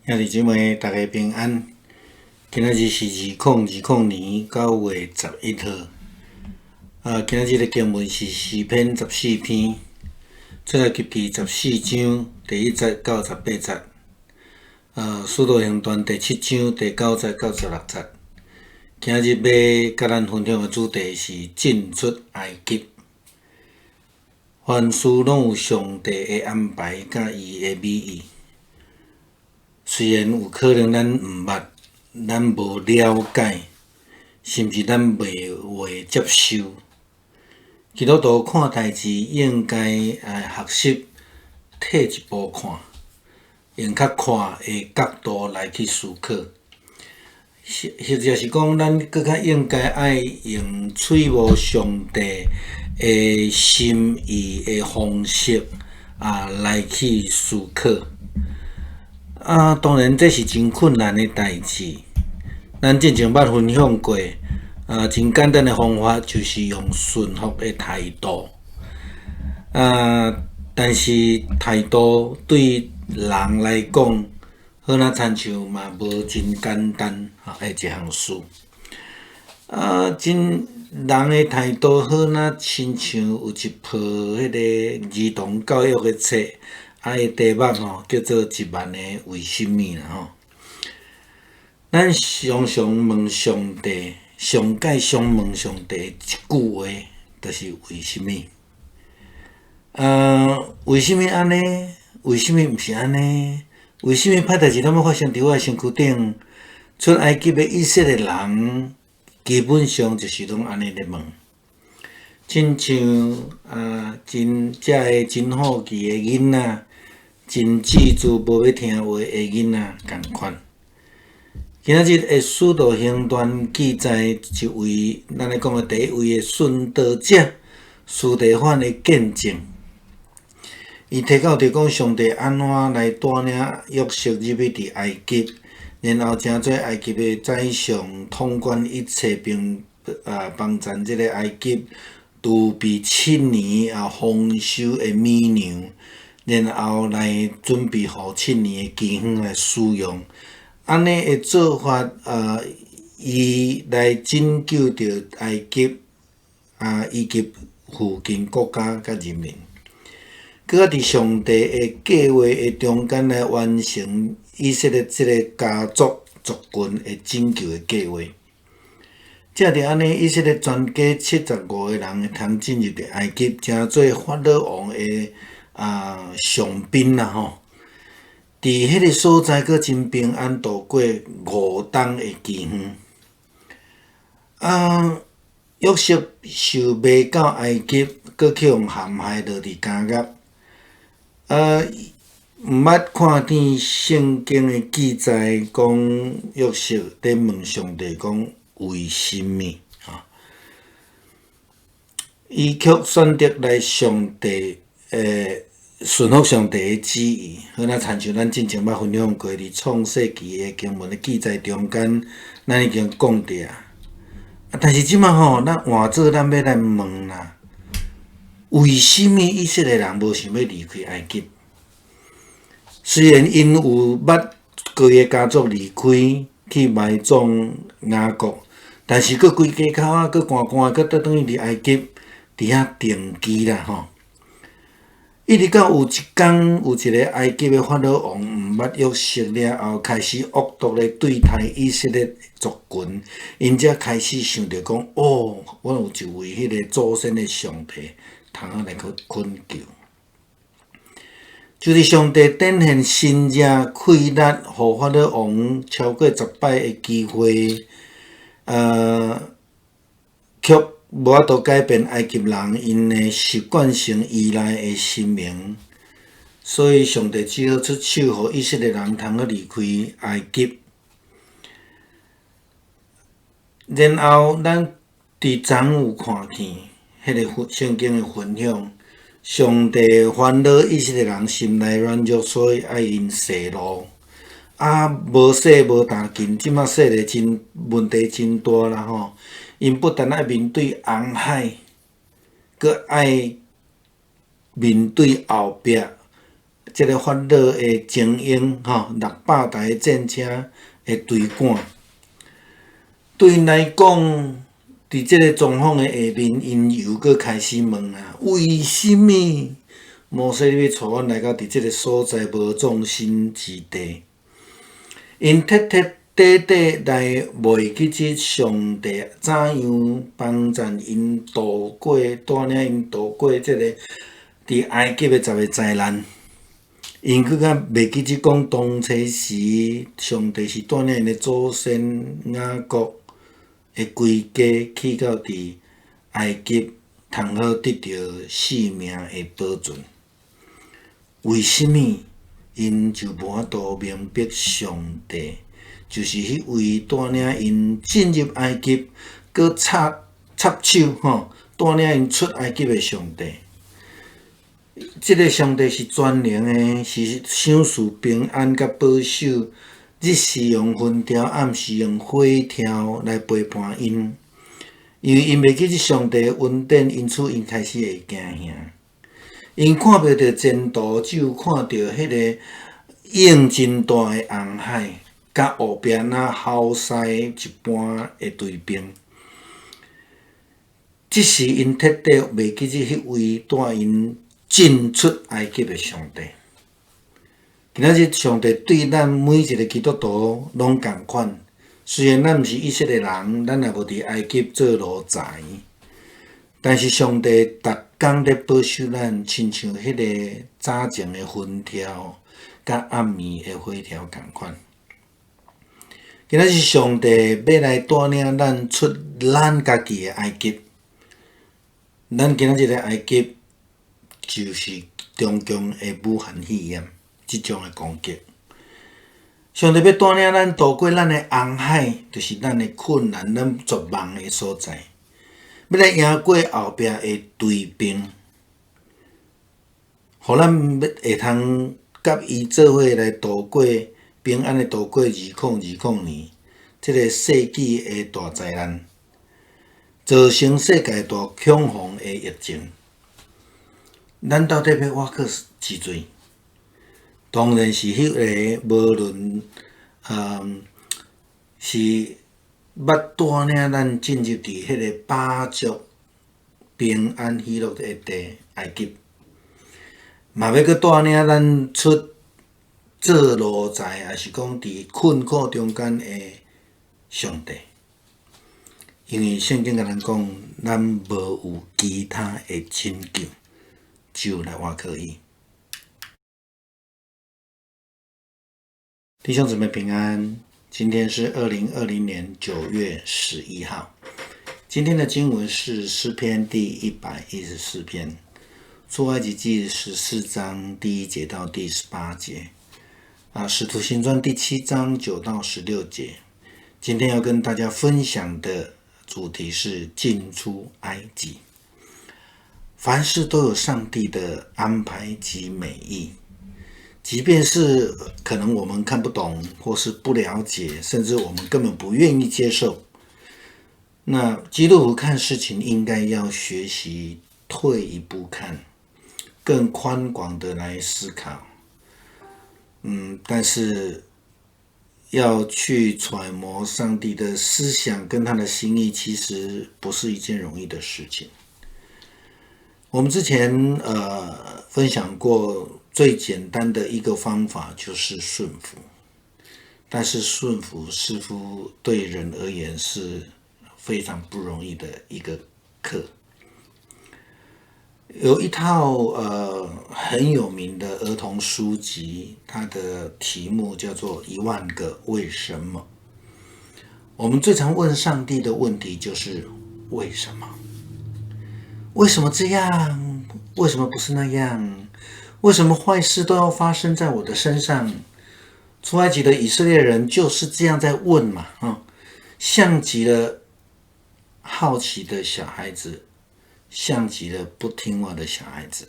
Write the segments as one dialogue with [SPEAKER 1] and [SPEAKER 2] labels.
[SPEAKER 1] 兄弟姊妹，大家平安。今仔日是2020年9月11号。今仔日的经文是诗篇14篇，出埃及记14章第1节到18节。使徒行传第7章第9节到16节。今日要甲咱分享的主题是进出埃及。凡事拢有上帝的安排甲伊的美意。虽然有可能咱毋捌，咱无了解，甚至咱袂会接受，基督徒看代志应该学习退一步看，用较宽的角度来去思考。或者是讲，咱搁较应该爱用揣摩上帝的心意的方式来去思考。当然这是真困难的代志。咱之前捌分享过，真简单的方法就是用顺服的态度。但是态度对人来讲，好若亲像嘛无真简单的一项事。人的态度好若亲像有一套迄个儿童教育的册。伊题目叫做10000个为什么啦吼。咱常常问上帝，上届常问上帝一句话，就是为什么？为什么安尼？为什么毋是安尼？为什么歹代志拢要发生伫我的身躯顶？出埃及的以色列人，基本上就是拢安尼咧问。亲像遮个真好奇的囡仔。真记住无要听话的囡仔共款。今仔日的《使徒行传》记载一位咱咧讲的第一位的殉道者司提反的见证。伊提到着讲上帝安怎来带领约瑟入去伫埃及，然后乘做埃及的宰相，统管一切，并帮助即个埃及储备7年丰收的米粮。然后来准备互7年的饥荒来使用，安尼的做法，伊来拯救着埃及，以及附近国家甲人民，搁伫上帝的计划的中间来完成以色列即个家族族群的拯救的计划。正伫安尼，以色列全家75个人会通进入着埃及，成做法老王的。上宾啦吼，伫迄个所在，阁真平安度过5冬的饥荒。约瑟受卖到埃及，阁去互陷害落伫监狱。毋捌看见圣经的记载，讲约瑟咧问上帝讲为什么？伊却选择来上帝顺服上帝的旨意，好若亲像咱之前捌分享过伫创世纪的经文的记载中间，咱已经讲着但是即马咱换做咱要来问啦，为什么以色列人无想要离开埃及？虽然因有捌规个家族离开去埋葬雅各，但是佫规家口佫寒寒佫倒转去伫埃及伫遐定居啦吼。一直到有一天，有一个埃及的法老王毋捌约瑟了后，开始恶毒咧对待以色列族群，因才开始想着讲，我有一位迄个祖先的上帝，通来去恳求。就是上帝展现新热气力，互法老王超过10摆的机会，却无法度改变埃及人因的习惯性依赖的心明，所以上帝只好出手，互以色列人通去离开埃及。然后咱伫昨有看见迄个圣经的分享，上帝烦恼以色列人心内软弱，所以爱因示怒。无说无打紧，即马说的问题真大啦吼。因不但爱面对红海，阁爱面对后壁即个法老的精英600台战车的追赶。对因来讲，伫即个状况的下面，因又搁开始问啊，为什么摩西你要带阮来到伫即个所在无众生之地？因彻彻底底来袂记即上帝怎样帮助因度过，带领因度过即个伫埃及的10个灾难。因更较袂记即讲当初时，上帝是带领因的祖先雅各的规家去到伫埃及，通好得到性命的保存。为什么因就无法度明白上帝就是迄位带领因进入埃及，搁插手带领因出埃及的上帝？即个上帝是全能的，是赏赐平安甲保守，日时用云条，暗时用火条来陪伴因。因为因袂记即上帝的恩典，因此因开始会惊吓。因看袂到前途，只有看到迄个影真大的红海，甲后壁那好驶一般的队兵。即时因彻底袂记即迄位带因进出埃及的上帝。今仔日上帝对咱每一个基督徒拢共款，虽然咱毋是以色列人，咱也无伫埃及做奴才，但是上帝逐工咧保守咱，亲像迄个早前的云条，甲暗暝的火条共款。今仔日上帝要来带领咱出咱家己的埃及，咱今仔日的埃及就是中共的武汉肺炎即种的攻击。上帝要带领咱渡过咱的红海，就是咱的困难、咱绝望的所在，要来赢过后壁的追兵，互咱会通甲伊做伙来渡过平安的渡过2020年即个世纪的大灾难，造成世界大恐慌的疫情。咱到底要挖去几罪？当然是迄个无论是捌带领咱进入伫迄个饱足、平安、喜乐的地埃及，嘛要搁带领咱出做奴才，还是讲伫困苦中间的上帝。因为圣经甲咱讲，咱无有其他的拯救，只有来挖可以。弟兄姊妹平安，今天是2020年9月11号。今天的经文是诗篇第114篇，出埃及记14章第1节到第18节，使徒行传第7章9到16节。今天要跟大家分享的主题是进出埃及。凡事都有上帝的安排及美意，即便是可能我们看不懂，或是不了解，甚至我们根本不愿意接受，那基督徒看事情应该要学习退一步看，更宽广的来思考。但是要去揣摩上帝的思想跟他的心意，其实不是一件容易的事情。我们之前分享过，最简单的一个方法就是顺服，但是顺服似乎对人而言是非常不容易的一个课。有一套很有名的儿童书籍，它的题目叫做《10000个为什么》。我们最常问上帝的问题就是为什么？为什么这样？为什么不是那样？为什么坏事都要发生在我的身上？出埃及的以色列人就是这样在问嘛，像极了好奇的小孩子，像极了不听话的小孩子。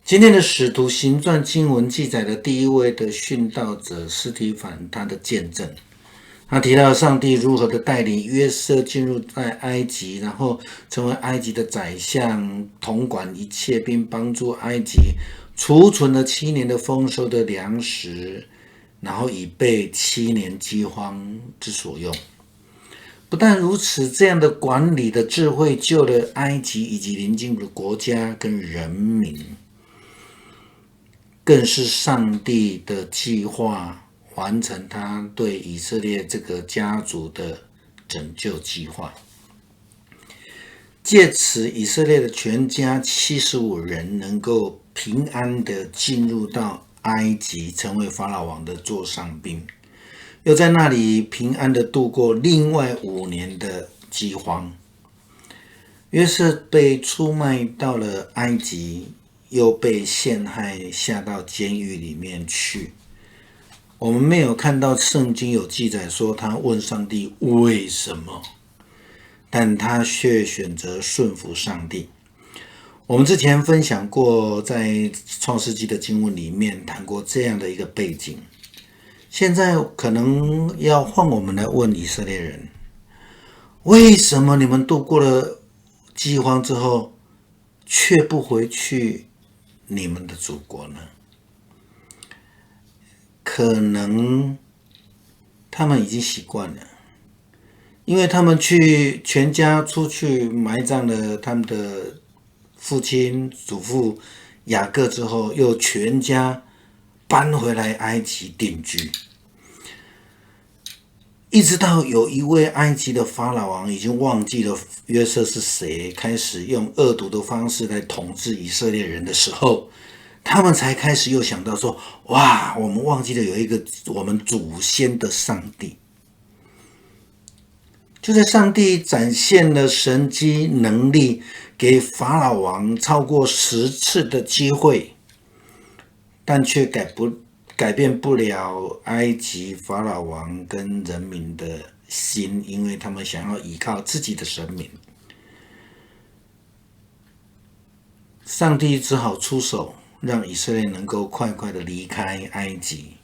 [SPEAKER 1] 今天的使徒行传经文记载了第一位的殉道者司提反他的见证。他提到上帝如何的带领约瑟进入在埃及，然后成为埃及的宰相，统管一切，并帮助埃及储存了7年的丰收的粮食，然后以备7年饥荒之所用。不但如此，这样的管理的智慧救了埃及以及邻近的国家跟人民，更是上帝的计划完成他对以色列这个家族的拯救计划。借此，以色列的全家75人能够平安的进入到埃及，成为法老王的座上宾，又在那里平安的度过另外5年的饥荒。约瑟被出卖到了埃及，又被陷害下到监狱里面去。我们没有看到圣经有记载说他问上帝为什么，但他却选择顺服上帝。我们之前分享过，在创世纪的经文里面谈过这样的一个背景。现在可能要换我们来问以色列人，为什么你们度过了饥荒之后，却不回去你们的祖国呢？可能他们已经习惯了，因为他们全家出去埋葬了他们的父亲、祖父雅各之后，又全家搬回来埃及定居。一直到有一位埃及的法老王已经忘记了约瑟是谁，开始用恶毒的方式来统治以色列人的时候，他们才开始又想到说，哇，我们忘记了有一个我们祖先的上帝。就在上帝展现了神机能力，给法老王超过10次的机会，但却改变不了埃及法老王跟人民的心，因为他们想要依靠自己的神明。上帝只好出手，让以色列能够快快的离开埃及。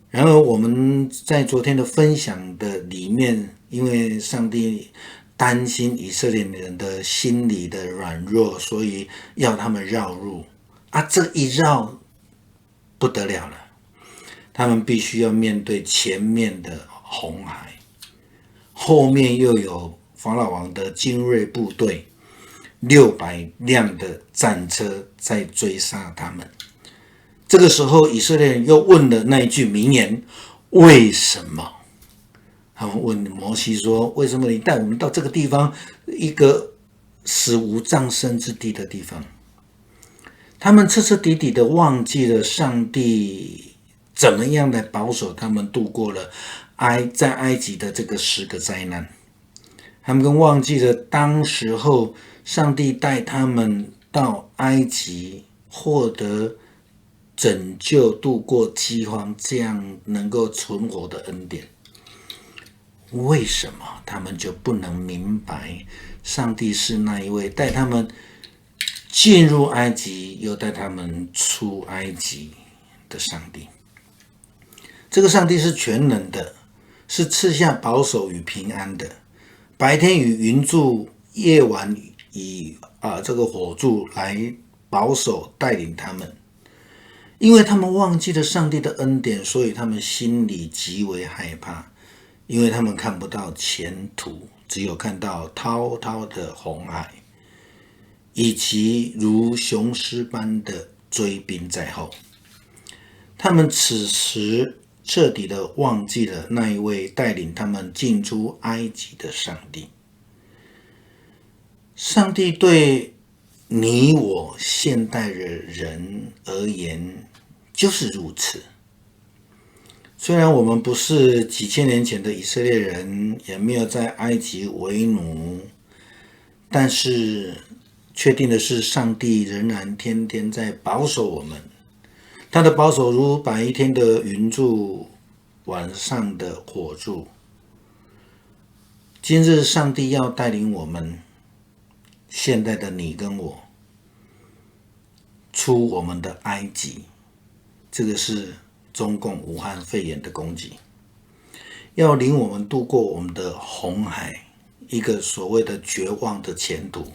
[SPEAKER 1] 然而我们在昨天的分享的里面，因为上帝担心以色列人的心理的软弱，所以要他们绕路啊，这一绕不得了了，他们必须要面对前面的红海，后面又有法老王的精锐部队600辆的战车在追杀他们。这个时候以色列人又问了那一句名言，为什么？他们问摩西说，为什么你带我们到这个地方，一个死无葬身之地的地方？他们彻彻底底的忘记了上帝怎么样来保守他们度过了在埃及的这个10个灾难。他们更忘记了当时候上帝带他们到埃及获得拯救度过饥荒，这样能够存活的恩典。为什么他们就不能明白上帝是那一位带他们进入埃及又带他们出埃及的上帝？这个上帝是全能的，是赐下保守与平安的，白天以云柱，夜晚以这个火柱来保守带领他们。因为他们忘记了上帝的恩典，所以他们心里极为害怕，因为他们看不到前途，只有看到滔滔的红海，以及如雄狮般的追兵在后。他们此时彻底的忘记了那一位带领他们进出埃及的上帝。上帝对你我现代的人而言就是如此。虽然我们不是几千年前的以色列人，也没有在埃及为奴，但是确定的是，上帝仍然天天在保守我们。他的保守如白天的云柱，晚上的火柱。今日上帝要带领我们，现代的你跟我，出我们的埃及。这个是中共武汉肺炎的攻击，要领我们度过我们的红海，一个所谓的绝望的前途。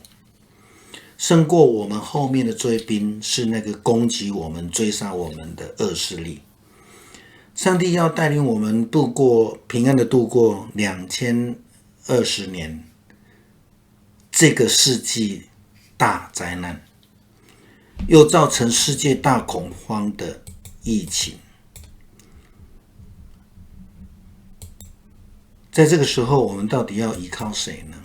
[SPEAKER 1] 胜过我们后面的追兵是那个攻击我们、追杀我们的恶势力。上帝要带领我们平安的度过2020年这个世纪大灾难，又造成世界大恐慌的疫情。在这个时候，我们到底要依靠谁呢？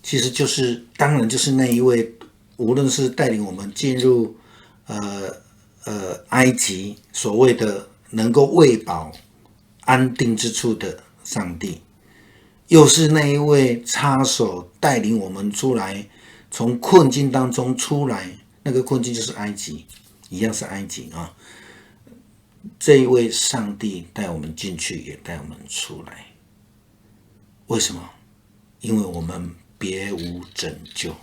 [SPEAKER 1] 其实当然就是那一位，无论是带领我们进入埃及，所谓的能够喂饱安定之处的上帝，又是那一位插手带领我们出来，从困境当中出来，那个困境就是埃及，一样是埃及啊。这一位上帝带我们进去，也带我们出来。为什么？因为我们别无拯救。